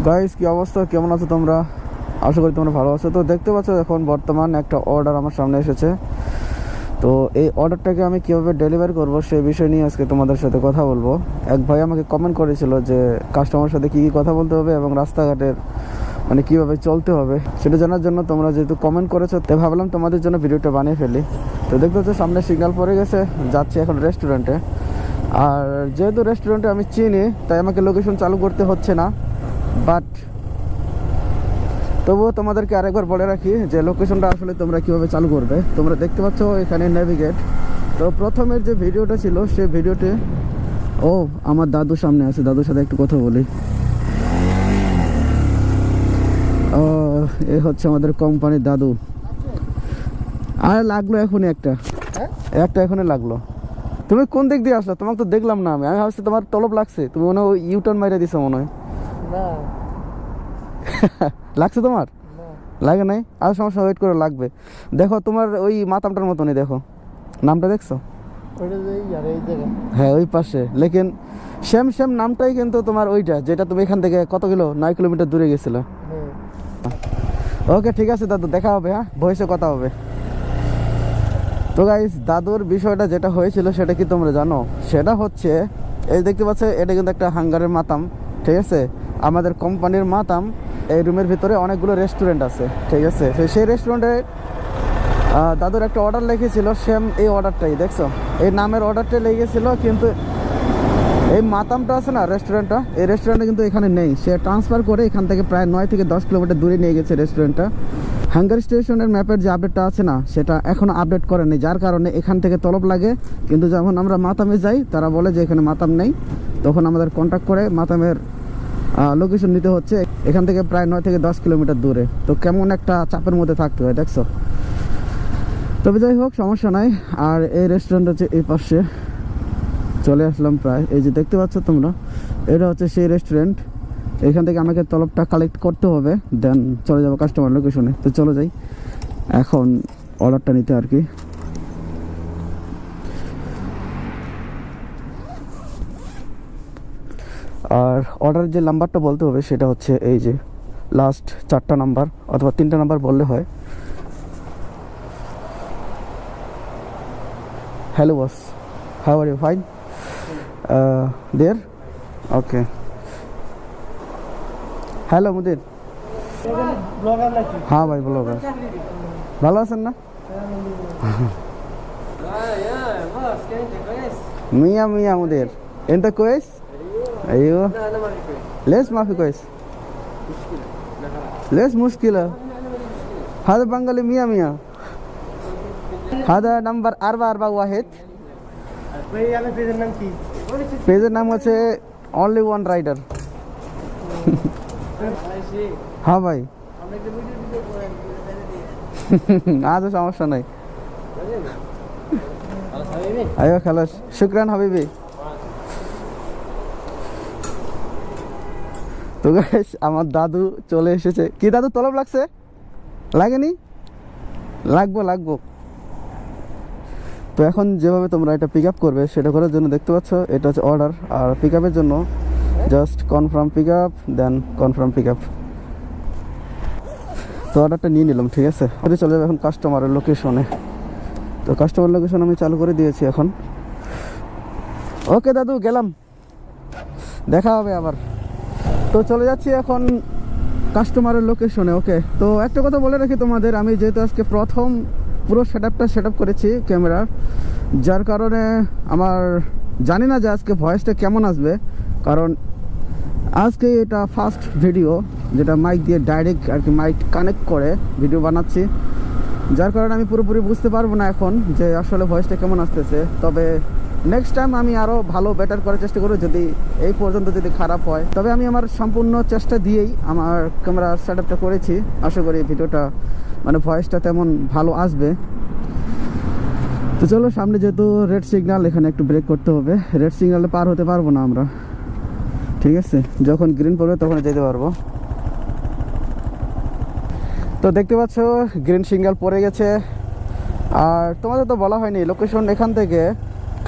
Guys কি অবস্থা, কেমন আছো তোমরা? আশা করি তোমরা ভালো আছো। তো দেখতে পাচ্ছ এখন বর্তমান একটা অর্ডার আমার সামনে এসেছে। তো এই অর্ডারটাকে আমি কীভাবে ডেলিভারি করব সেই বিষয় নিয়ে আজকে তোমাদের সাথে কথা বলবো। এক ভাই আমাকে কমেন্ট করেছিল যে কাস্টমারের সাথে কী কী কথা বলতে হবে এবং রাস্তাঘাটের মানে কীভাবে চলতে হবে সেটা জানার জন্য তোমরা যেহেতু কমেন্ট করেছো, তাই ভাবলাম তোমাদের জন্য ভিডিওটা বানিয়ে ফেলি। তো দেখতে পাচ্ছ সামনে সিগন্যাল পড়ে গেছে, যাচ্ছি এখন রেস্টুরেন্টে। আর যেহেতু রেস্টুরেন্টে আমি চিনি, তাই আমাকে লোকেশন চালু করতে হচ্ছে না। বাট তবুও তোমাদেরকে আরেকবার বলে রাখি যে লোকেশনটা আসলে তোমরা কীভাবে চালু করবে। তোমরা দেখতে পাচ্ছ এখানে নেভিগেট। তো প্রথমের যে ভিডিওটা ছিল সেই ভিডিওতে আমার দাদু সামনে আছে, দাদুর সাথে একটু কথা বলি। এ হচ্ছে আমাদের কোম্পানির দাদু। আর লাগলো এখনই একটা এখনই লাগলো। তুমি কোন দিক দিয়ে আসলো? তোমাকে তো দেখলাম না। আমি ভাবছি তোমার তলব লাগছে, তুমি মনে হয় ইউটার্ন মাইরে দিছো মনে হয়। লাগছে তোমার? লাগে নাই? আর সমস্যা, ওয়েট করে লাগবে। দেখো তোমার ওই মাতামটার মতনই, দেখো নামটা দেখছো? হ্যাঁ ওই পাশে, লেকিন সেম নামটাই কিন্তু তোমার ওইটা, যেটা তুমি এখান থেকে কত 9 কিলোমিটার দূরে গেছিলে। ওকে ঠিক আছে দাদু, দেখা হবে। হ্যাঁ ভয়েসে কথা হবে। তো গাইস দাদুর বিষয়টা যেটা হয়েছিল সেটা কি তোমরা জানো? সেটা হচ্ছে এই দেখতে পাচ্ছ, এটা কিন্তু একটা হাঙ্গারের মাতাম, ঠিক আছে? আমাদের কোম্পানির মাতাম। এই রুমের ভিতরে অনেকগুলো রেস্টুরেন্ট আছে, ঠিক আছে? সেই রেস্টুরেন্টে দাদুর একটা অর্ডার লিখেছিল, সেম এই অর্ডারটাই দেখছো, এই নামের অর্ডারটাই লেগেছিল। কিন্তু এই মাতামটা আছে না রেস্টুরেন্টটা, এই রেস্টুরেন্টটা কিন্তু এখানে নেই। সে ট্রান্সফার করে এখান থেকে প্রায় 9 থেকে 10 কিলোমিটার দূরে নিয়ে গেছে রেস্টুরেন্টটা। হাঙ্গার স্টেশনের ম্যাপের যে আপডেটটা আছে না, সেটা এখনও আপডেট করেনি, যার কারণে এখান থেকে তলব লাগে। কিন্তু যখন আমরা মাতামে যাই, তারা বলে যে এখানে মাতাম নেই। তখন আমাদের কন্ট্যাক্ট করে মাতামের লোকেশন নিতে হচ্ছে, এখান থেকে প্রায় 9 থেকে 10 কিলোমিটার দূরে। তো কেমন একটা চাপের মধ্যে থাকতে হয় দেখছো। তবে যাই হোক, সমস্যা নাই। আর এই রেস্টুরেন্ট হচ্ছে এই পাশে, চলে আসলাম প্রায়। এই যে দেখতে পাচ্ছ তোমরা, এটা হচ্ছে সেই রেস্টুরেন্ট। এখান থেকে আমাকে তলবটা কালেক্ট করতে হবে, দেন চলে যাবো কাস্টমার লোকেশনে। তো চলো যাই এখন অর্ডারটা নিতে আর কি। আর অর্ডারের যে নাম্বারটা বলতে হবে সেটা হচ্ছে এই যে লাস্ট 4টা নাম্বার অথবা 3টা নাম্বার বললে হয়। Hello boss, how are you? Fine there? Okay. Hello মুদির। হ্যাঁ ভাই ব্লগার। ভালো আছেন না? মিয়া মিয়া মুদির انت كويس؟ ايوه ليش ما في كويس؟ ليش مشكلة؟ هذا بنغالي مية مية. هذا نمبر 441. পেজের নাম হচ্ছে অনলি ওয়ান রাইডার। হ্যাঁ ভাই আজও সমস্যা নাই। আইও খালাস, শুকরান হাবিবি। তো গাইস আমার দাদু চলে এসেছে। কি দাদু তলব লাগছে? লাগেনি? লাগবো। তো এখন যেভাবে তোমরা এটা পিক আপ করবে সেটা করার জন্য দেখতে পাচ্ছ এটা হচ্ছে অর্ডার। আর পিক আপের জন্য জাস্ট কনফার্ম পিক আপ, দেন কনফার্ম পিক আপ। তো অর্ডারটা নিয়ে নিলাম, ঠিক আছে? চলে যাবে এখন কাস্টমারের লোকেশনে। তো কাস্টমার লোকেশন আমি চালু করে দিয়েছি এখন। ওকে দাদু গেলাম, দেখা হবে আবার। তো চলে যাচ্ছি এখন কাস্টমারের লোকেশনে। ওকে, তো একটা কথা বলে রাখি তোমাদের, আমি যেহেতু আজকে প্রথম পুরো সেট আপ করেছি ক্যামেরার, যার কারণে আমার জানি না যে আজকে ভয়েসটা কেমন আসবে। কারণ আজকে এটা ফার্স্ট ভিডিও, যেটা মাইক দিয়ে ডাইরেক্ট আর কি মাইক কানেক্ট করে ভিডিও বানাচ্ছি, যার কারণে আমি পুরোপুরি বুঝতে পারবো না এখন যে আসলে ভয়েসটা কেমন আসতেছে। তবে নেক্সট টাইম আমি আরও ভালো বেটার করার চেষ্টা করব। যদি এই পর্যন্ত যদি খারাপ হয়, তবে আমি আমার সম্পূর্ণ চেষ্টা দিয়েই আমার ক্যামেরা সেট আপটা করেছি। আশা করি ভিডিওটা মানে ভয়েসটা তেমন ভালো আসবে। তো চলো, সামনে যেহেতু রেড সিগন্যাল, এখানে একটু ব্রেক করতে হবে। রেড সিগন্যালে পার হতে পারবো না আমরা, ঠিক আছে? যখন গ্রিন পড়বে তখন যেতে পারবো। তো দেখতে পাচ্ছ গ্রিন সিগন্যাল পড়ে গেছে। আর তোমাদের তো বলা হয়নি লোকেশন, এখান থেকে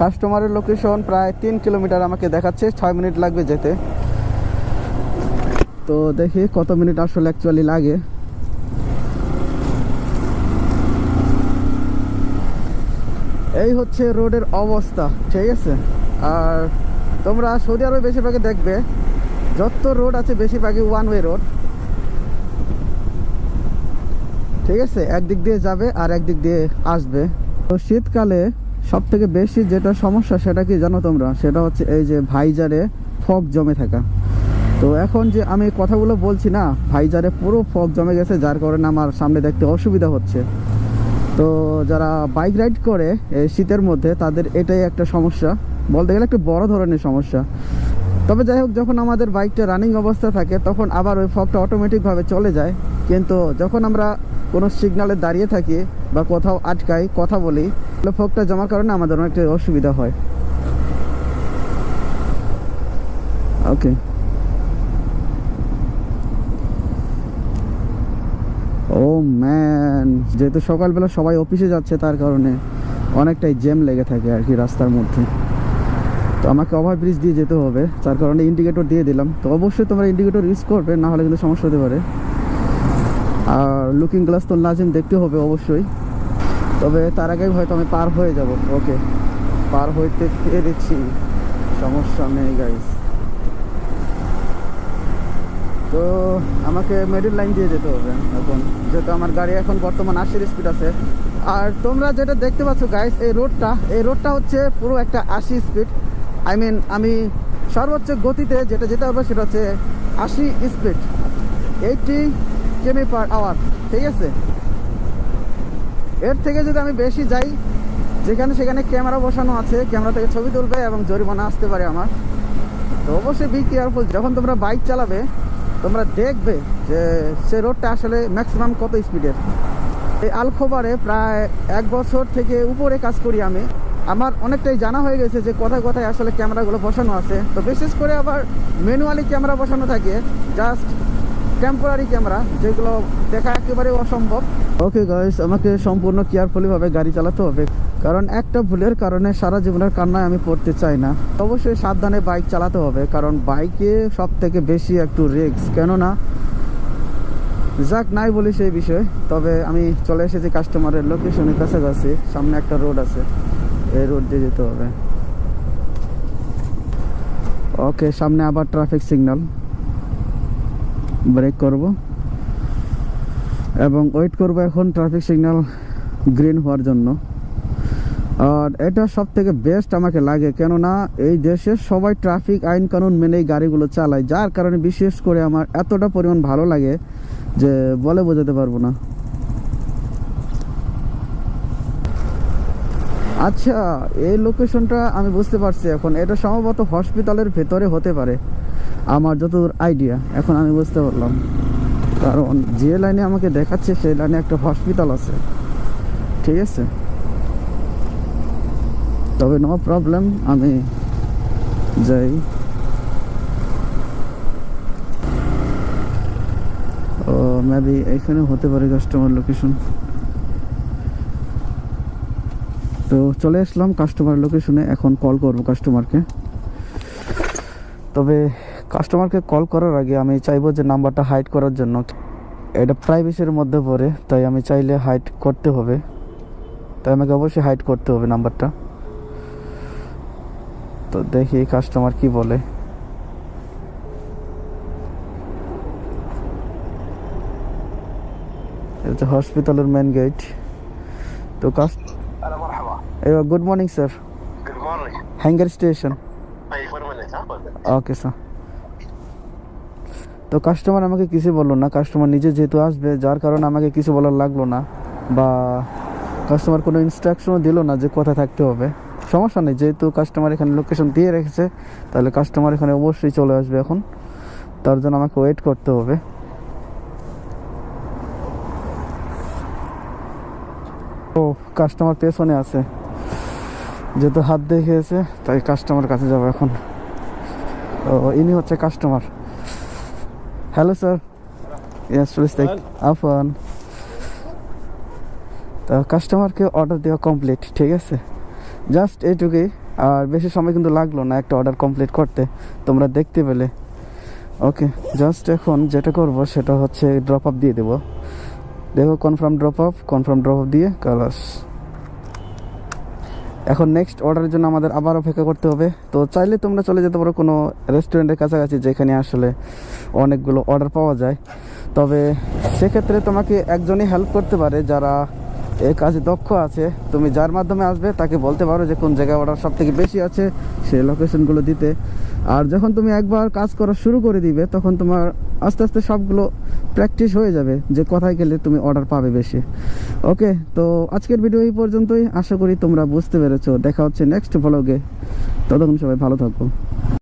কাস্টমারের লোকেশন প্রায় 3 কিলোমিটার আমাকে দেখাচ্ছে, 6 মিনিট লাগবে যেতে। তো দেখি কত মিনিট আসলে অ্যাকচুয়ালি লাগে। এই হচ্ছে রোডের অবস্থা, ঠিক আছে। আর তোমরা সৌদি আরবে বেশিরভাগে দেখবে যত রোড আছে বেশিরভাগই ওয়ান ওয়ে রোড, ঠিক আছে। একদিক দিয়ে যাবে আর একদিক দিয়ে আসবে। তো শীতকালে সব থেকে বেশি যেটা সমস্যা সেটা কি জানো তোমরা, সেটা হচ্ছে এই যে ভাইজারে ফগ জমে থাকা। তো এখন যে আমি কথাগুলো বলছি না, ভাইজারে পুরো ফগ জমে গেছে, যার কারণে আমার সামনে দেখতে অসুবিধা হচ্ছে। তো যারা বাইক রাইড করে এই শীতের মধ্যে তাদের এটাই একটা সমস্যা, বলতে গেলে একটা বড় ধরনের সমস্যা। তবে যাই হোক, যখন আমাদের বাইকটা রানিং অবস্থা থাকে তখন আবার ওই ফগটা অটোমেটিকভাবে চলে যায়। কিন্তু যখন আমরা কোনো সিগনালে দাঁড়িয়ে থাকি বা কোথাও আটকাই কথা বলি, তাহলে ফগটা জমার কারণে আমাদের অনেকটা অসুবিধা হয়। ওকে, ও ম্যান, যেহেতু সকালবেলা সবাই অফিসে যাচ্ছে তার কারণে অনেকটাই জ্যাম লেগে থাকে আর কি রাস্তার মধ্যে। তো আমাকে ওভারব্রিজ দিয়ে যেতে হবে, যার কারণে ইন্ডিকেটর দিয়ে দিলাম। তো অবশ্যই তোমরা ইন্ডিকেটর ইউজ করবে, না হলে কিন্তু সমস্যা হতে পারে। আর লুকিং গ্লাস তো লাজিম দেখতে হবে অবশ্যই। তবে তার আগেই হয়তো আমি পার হয়ে যাব। ওকে, পার হইতে পেরেছি, সমস্যা নেই গাইস। তো আমাকে মিডল লাইন দিয়ে যেতে হবে এখন, যেহেতু আমার গাড়ি এখন বর্তমান 80 স্পিড আছে। আর তোমরা যেটা দেখতে পাচ্ছ গাইস, এই রোডটা হচ্ছে পুরো একটা 80 স্পিড। আই মিন আমি সর্বোচ্চ গতিতে যেটা হবে সেটা হচ্ছে 80 স্পিড, 80 কিমি/আওয়ার, ঠিক আছে। এর থেকে যদি আমি বেশি যাই, সেখানে ক্যামেরা বসানো আছে, ক্যামেরা থেকে ছবি তুলবে এবং জরিমানা আসতে পারে আমার। তো অবশ্যই বি কেয়ারফুল, যখন তোমরা বাইক চালাবে তোমরা দেখবে যে সে রোডটা আসলে ম্যাক্সিমাম কত স্পিডের। এই আলখোবারে প্রায় 1 বছর থেকে উপরে কাজ করি আমি। আমার অনেকটাই জানা হয়ে গেছে যে কোথায় কোথায় আসলে ক্যামেরাগুলো বসানো আছে। তো বিশেষ করে আবার ম্যানুয়ালি ক্যামেরা বসানো থাকে, জাস্ট টেম্পোরারি ক্যামেরা, যেগুলো দেখা একেবারে অসম্ভব। ওকে গাইস, আমাকে সম্পূর্ণ কেয়ারফুলিভাবে গাড়ি চালাতে হবে, কারণ একটা ভুলের কারণে সারা জীবনের কান্নায় আমি পড়তে চাই না। অবশ্যই সাবধানে বাইক চালাতে হবে, কারণ বাইকে সব থেকে বেশি একটু রিস্ক। কেননা যাক নাই বলি সেই বিষয়ে, তবে আমি চলে এসেছি কাস্টমারের লোকেশনের কাছাকাছি। সামনে একটা রোড আছে, এই রোড দিয়ে যেতে হবে। ওকে, সামনে আবার ট্রাফিক সিগন্যাল, ব্রেক করব এবং ওয়েট করব এখন ট্রাফিক সিগন্যাল গ্রিন হওয়ার জন্য। আর এটা সব থেকে বেস্ট আমাকে লাগে, কেননা এই দেশে সবাই ট্রাফিক আইন কানুন মেনেই গাড়িগুলো চালায়, যার কারণে বিশেষ করে আমার এতটা পরিমাণ ভালো লাগে যে বলে বোঝাতে পারবো না। আচ্ছা, এই লোকেশনটা আমি বুঝতে পারছি এখন, এটা সম্ভবত হসপিটালের ভেতরে হতে পারে, আমার যতদূর আইডিয়া এখন আমি বুঝতে পারলাম। কারণ যে লাইনে আমাকে দেখাচ্ছে সেই লাইনে একটা হসপিটাল আছে, ঠিক আছে। তবে নো প্রবলেম, আমি যাই। ও মেবি এখানে হতে পারে কাস্টমার লোকেশন। তো চলে আসলাম কাস্টমার লোকেশনে, এখন কল করব কাস্টমারকে। তবে কাস্টমারকে কল করার আগে আমি চাইবো যে নাম্বারটা হাইড করার জন্য, এটা প্রাইভেসির মধ্যে পড়ে, তাই আমি চাইলে হাইড করতে হবে, তাই আমাকে অবশ্যই হাইড করতে হবে নাম্বারটা। তো দেখি কাস্টমার কি বলে। এটা হসপিটালের মেন গেট। তো good morning sir, hanger station. Okay sir. তো কাস্টমার আমাকে কিছু বললো না, কাস্টমার নিজে যেহেতু আসবে, যার কারণে আমাকে কিছু বলার লাগলো না, বা কাস্টমার কোনো ইনস্ট্রাকশনও দিল না যে কোথায় থাকতে হবে। সমস্যা নেই, যেহেতু কাস্টমার এখানে লোকেশন দিয়ে রেখেছে, তাহলে কাস্টমার এখানে অবশ্যই চলে আসবে। এখন তার জন্য আমাকে ওয়েট করতে হবে। ও কাস্টমার পেছনে আছে, যেহেতু হাত দেখিয়েছে তাই কাস্টমার কাছে যাবো এখন। ও ইনি হচ্ছে customer. Hello sir, yes please take আফন। তো কাস্টমারকে অর্ডার দেওয়া কমপ্লিট, ঠিক আছে, জাস্ট এইটুকুই। আর বেশি সময় কিন্তু লাগলো না একটা অর্ডার কমপ্লিট করতে, তোমরা দেখতে পেলে। ওকে, জাস্ট এখন যেটা করব সেটা হচ্ছে ড্রপ আপ দিয়ে দেবো। দেখো কনফার্ম ড্রপ আপ দিয়ে কালাস। এখন নেক্সট অর্ডারের জন্য আমাদের আবার অপেক্ষা করতে হবে। তো চাইলে তোমরা চলে যেতে পারো কোনো রেস্টুরেন্টের কাছাকাছি যেখানে আসলে অনেকগুলো অর্ডার পাওয়া যায়। তবে সেক্ষেত্রে তোমাকে একজনই হেল্প করতে পারে যারা এই কাজে দক্ষ আছে। তুমি যার মাধ্যমে আসবে তাকে বলতে পারো যে কোন জায়গায় অর্ডার সব থেকে বেশি আছে, সেই লোকেশনগুলো দিতে। আর যখন তুমি একবার কাজ করা শুরু করে দিবে তখন তোমার আস্তে আস্তে সবগুলো প্র্যাকটিস হয়ে যাবে যে কোথায় গেলে তুমি অর্ডার পাবে বেশি। ওকে, তো আজকের ভিডিও এই পর্যন্তই। আশা করি তোমরা বুঝতে পেরেছো। দেখা হচ্ছে নেক্সট ব্লগে। ততক্ষণ সবাই ভালো থাকো।